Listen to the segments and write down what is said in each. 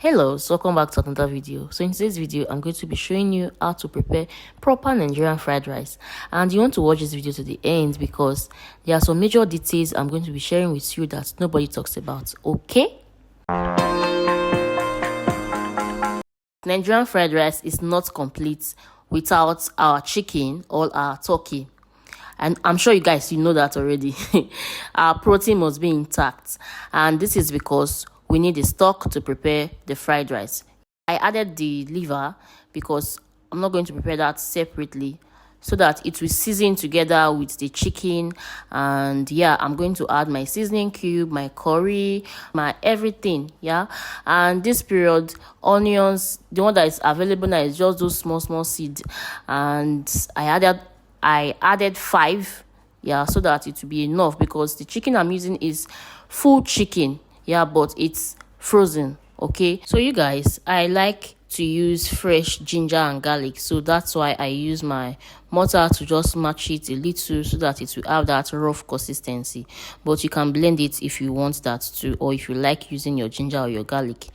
Hello, so welcome back to another video. So in today's video, I'm going to be showing you how to prepare proper Nigerian fried rice. And you want to watch this video to the end because there are some major details I'm going to be sharing with you that nobody talks about, okay? Nigerian fried rice is not complete without our chicken or our turkey. And I'm sure you guys, you know that already. Our protein must be intact. And this is because we need the stock to prepare the fried rice. I added the liver because I'm not going to prepare that separately so that it will season together with the chicken. And yeah, I'm going to add my seasoning cube, my curry, my everything. Yeah, and this period, onions, the one that is available now is just those small seeds. And I added 5, yeah, so that it will be enough because the chicken I'm using is full chicken, yeah, but it's frozen, okay? So you guys, I like to use fresh ginger and garlic, so that's why I use my mortar to just match it a little so that it will have that rough consistency. But you can blend it if you want that too, or if you like using your ginger or your garlic.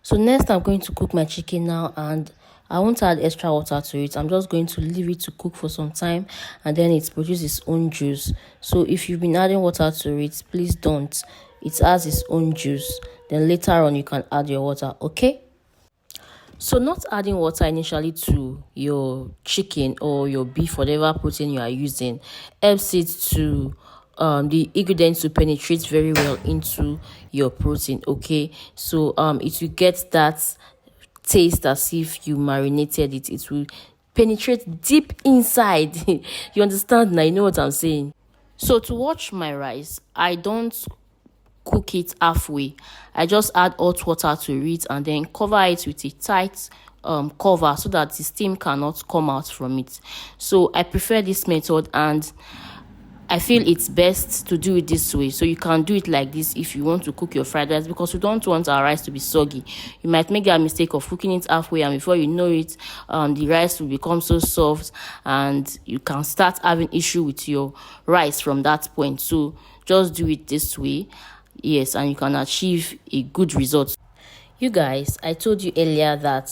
So next I'm going to cook my chicken now, and I won't add extra water to it. I'm just going to leave it to cook for some time and then it produces its own juice. So if you've been adding water to it, please don't. It has its own juice. Then later on you can add your water, okay? So not adding water initially to your chicken or your beef, whatever protein you are using, helps it to the ingredients to penetrate very well into your protein, okay? So it will get that taste as if you marinated it. It will penetrate deep inside. You understand now? You know what I'm saying? So to wash my rice, I don't cook it halfway. I just add hot water to it and then cover it with a tight cover so that the steam cannot come out from it. So I prefer this method, and I feel it's best to do it this way. So you can do it like this if you want to cook your fried rice, because we don't want our rice to be soggy. You might make that mistake of cooking it halfway, and before you know it, the rice will become so soft and you can start having issue with your rice from that point. So just do it this way, yes, and you can achieve a good result. You guys, I told you earlier that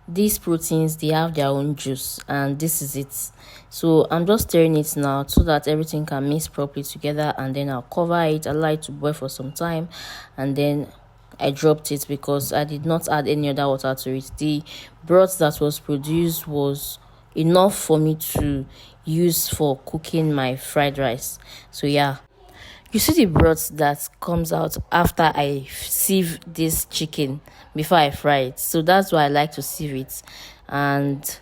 these proteins, they have their own juice, and this is it. So I'm just stirring it now so that everything can mix properly together, and then I'll cover it, allow it to boil for some time, and then I dropped it because I did not add any other water to it. The broth that was produced was enough for me to use for cooking my fried rice. So yeah, you see the broth that comes out after I sieve this chicken before I fry it. So that's why I like to sieve it. And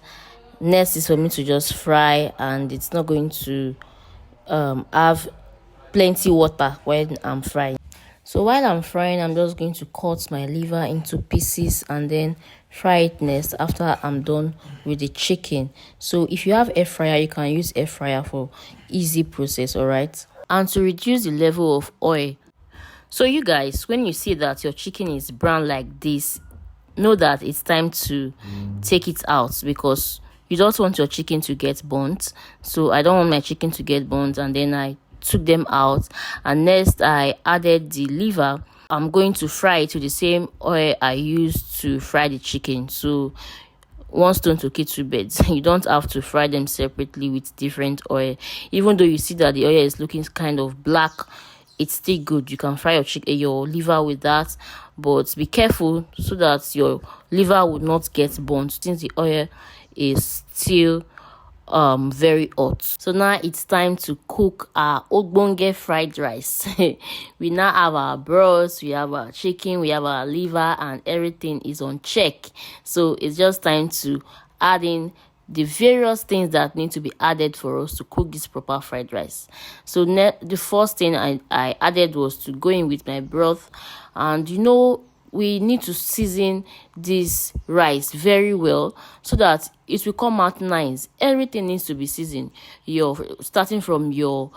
next is for me to just fry, and it's not going to have plenty water when I'm frying. So while I'm frying, I'm just going to cut my liver into pieces and then fry it next after I'm done with the chicken. So if you have air fryer, you can use air fryer for easy process, all right? And to reduce the level of oil. So you guys, when you see that your chicken is brown like this, know that it's time to take it out, because you don't want your chicken to get burnt. So I don't want my chicken to get burnt, and then I took them out, and next I added the liver. I'm going to fry it with the same oil I used to fry the chicken. So one stone to kill two birds. You don't have to fry them separately with different oil. Even though you see that the oil is looking kind of black, it's still good. You can fry your liver with that, but be careful so that your liver would not get burnt since the oil is still very hot. So now it's time to cook our ogbonge fried rice. We now have our broth, we have our chicken, we have our liver, and everything is on check. So it's just time to add in the various things that need to be added for us to cook this proper fried rice. So the first thing I added was to go in with my broth, and you know, we need to season this rice very well so that it will come out nice. Everything needs to be seasoned. Starting from your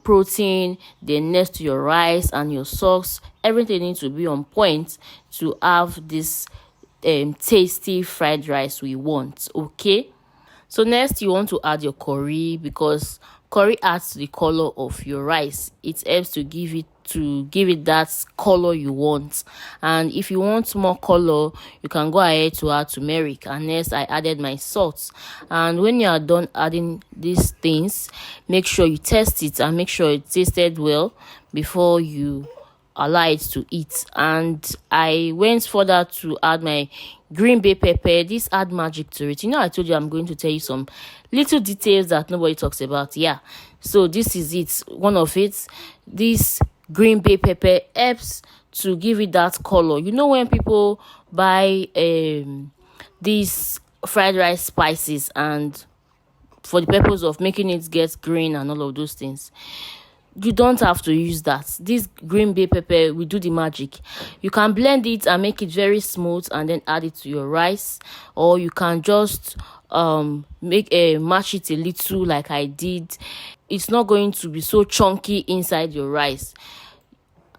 protein, then next to your rice and your sauce, everything needs to be on point to have this tasty fried rice we want, okay? So next you want to add your curry, because curry adds to the color of your rice. It helps to give it to give it that color you want. And if you want more color, you can go ahead to add turmeric. And next, I added my salt. And when you are done adding these things, make sure you test it and make sure it tasted well before you allow it to eat. And I went further to add my green bay pepper. This add magic to it. I told you I'm going to tell you some little details that nobody talks about. Yeah, so this is it, one of it. This green bay pepper helps to give it that color. When people buy these fried rice spices and for the purpose of making it get green and all of those things, you don't have to use that. This green bay pepper will do the magic. You can blend it and make it very smooth and then add it to your rice, or you can just match it a little like I did. It's not going to be so chunky inside your rice.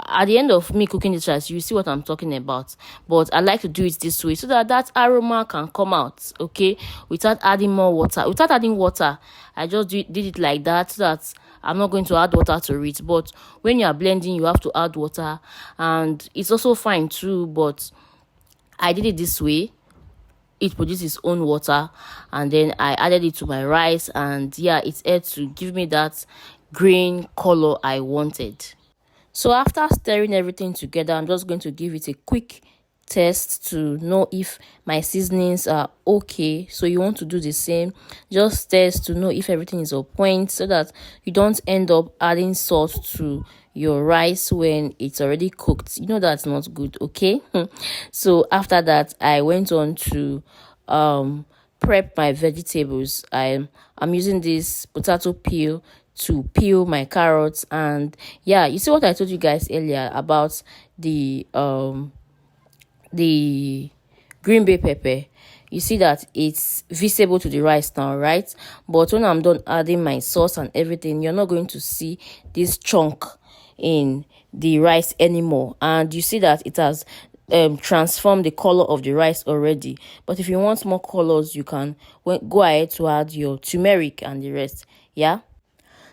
At the end of me cooking this rice, you see what I'm talking about. But I like to do it this way so that that aroma can come out, okay, without adding more water. Without adding water, I just did it like that so that I'm not going to add water to it. But when you are blending, you have to add water, and it's also fine too. But I did it this way. It produced its own water, and then I added it to my rice, and yeah, it had to give me that green color I wanted. So after stirring everything together, I'm just going to give it a quick test to know if my seasonings are okay. So you want to do the same, just test to know if everything is on point so that you don't end up adding salt to your rice when it's already cooked. That's not good, okay? So after that, I went on to prep my vegetables. I'm using this potato peel to peel my carrots. And yeah, you see what I told you guys earlier about the green bay pepper. You see that it's visible to the rice now, right? But when I'm done adding my sauce and everything, you're not going to see this chunk in the rice anymore. And you see that it has transformed the color of the rice already. But if you want more colors, you can go ahead to add your turmeric and the rest. Yeah.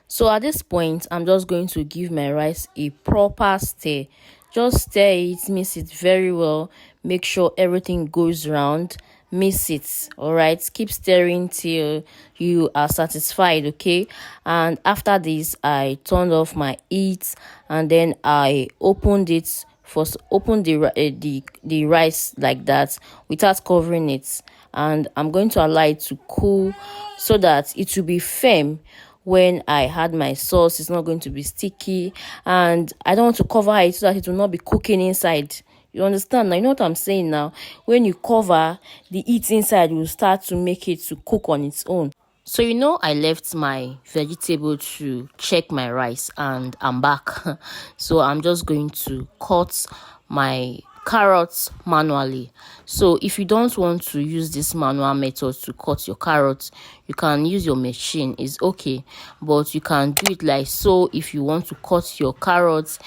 So at this point, I'm just going to give my rice a proper stir. Just stir it, mix it very well. Make sure everything goes round. Mix it, all right? Keep stirring till you are satisfied, okay? And after this, I turned off my heat, and then I opened it. First, open the rice like that without covering it, and I'm going to allow it to cool so that it will be firm. When I add my sauce, it's not going to be sticky, and I don't want to cover it so that it will not be cooking inside. You understand now? You know what I'm saying now? When you cover, the heat inside will start to make it to cook on its own. So I left my vegetable to check my rice, and I'm back. So I'm just going to cut my carrots manually. So if you don't want to use this manual method to cut your carrots, you can use your machine. It's okay, but you can do it like so. If you want to cut your carrots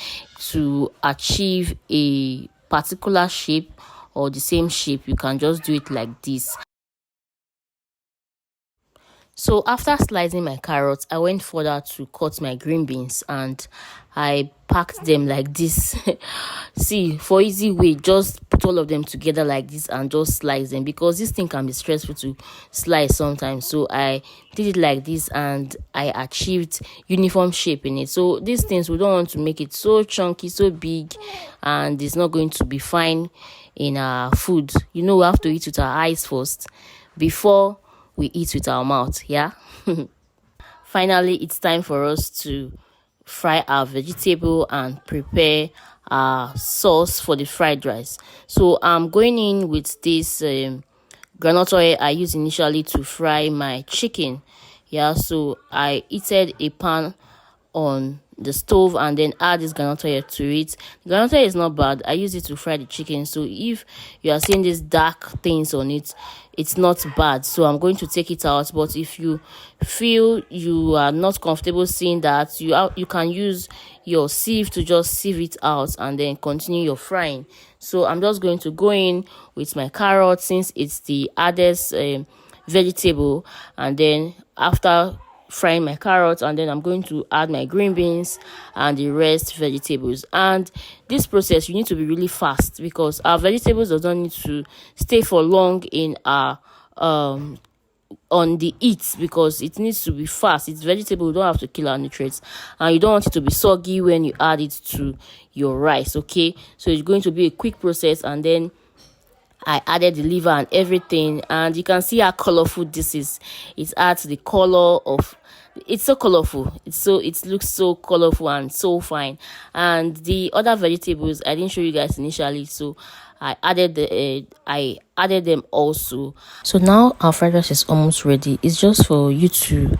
to achieve a particular shape or the same shape, you can just do it like this. So after slicing my carrots, I went further to cut my green beans, and I packed them like this. See, for easy way, just put all of them together like this and just slice them, because this thing can be stressful to slice sometimes. So I did it like this, and I achieved uniform shape in it. So these things, we don't want to make it so chunky, so big, and it's not going to be fine in our food. We have to eat with our eyes first before we eat with our mouth. Yeah. Finally, it's time for us to fry our vegetable and prepare our sauce for the fried rice. So I'm going in with this groundnut oil I used initially to fry my chicken. Yeah, so I heated a pan on the stove and then add this groundnut oil to it. The groundnut oil is not bad. I use it to fry the chicken. So if you are seeing these dark things on it, it's not bad. So I'm going to take it out. But if you feel you are not comfortable seeing that, you can use your sieve to just sieve it out and then continue your frying. So I'm just going to go in with my carrot, since it's the hardest vegetable, and then after frying my carrots, and then I'm going to add my green beans and the rest vegetables. And this process, you need to be really fast because our vegetables does not need to stay for long in our on the heat, because it needs to be fast. It's vegetable, you don't have to kill our nutrients, and you don't want it to be soggy when you add it to your rice. Okay, so it's going to be a quick process. And then I added the liver and everything, and you can see how colorful this is. It adds the color of, it's so colorful, it looks so colorful and so fine. And the other vegetables I didn't show you guys initially, so I added them also. So now our fried rice is almost ready. It's just for you to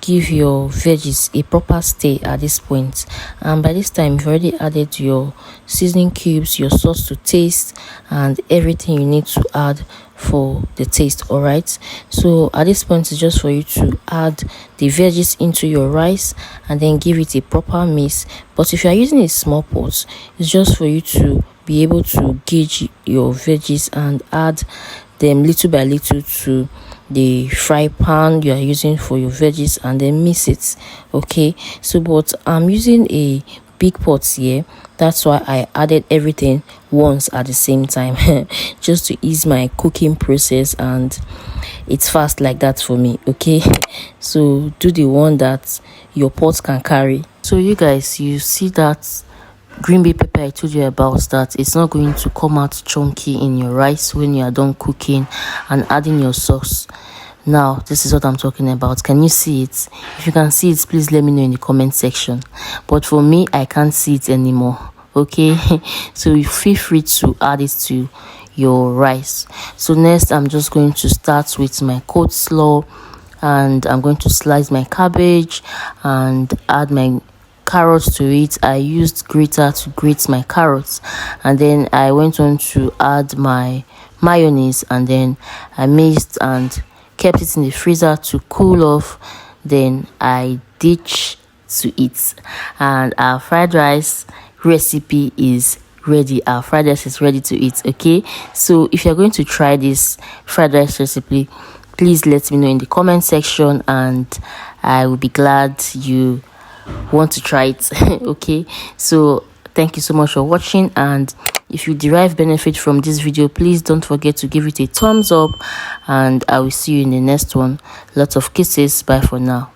give your veggies a proper stay at this point. And by this time, you've already added your seasoning cubes, your sauce to taste, and everything you need to add for the taste. All right, so at this point, it's just for you to add the veggies into your rice and then give it a proper mix. But if you are using a small pot, it's just for you to be able to gauge your veggies and add them little by little to the fry pan you are using for your veggies, and then mix it. Okay, so but I'm using a big pot here, that's why I added everything once at the same time just to ease my cooking process, and it's fast like that for me. Okay, so do the one that your pot can carry. So you guys, you see that green bay pepper I told you about, that it's not going to come out chunky in your rice when you are done cooking and adding your sauce. Now this is what I'm talking about. Can you see it? If you can see it, please let me know in the comment section. But for me, I can't see it anymore. Okay, so you feel free to add it to your rice. So next, I'm just going to start with my coleslaw, and I'm going to slice my cabbage and add my carrots to it. I used grater to grate my carrots, and then I went on to add my mayonnaise, and then I mixed and kept it in the freezer to cool off. Then I ditch to it, and our fried rice recipe is ready. Our fried rice is ready to eat. Okay, so if you're going to try this fried rice recipe, please let me know in the comment section, and I will be glad you want to try it. Okay, so thank you so much for watching, and if you derive benefit from this video, please don't forget to give it a thumbs up, and I will see you in the next one. Lots of kisses. Bye for now.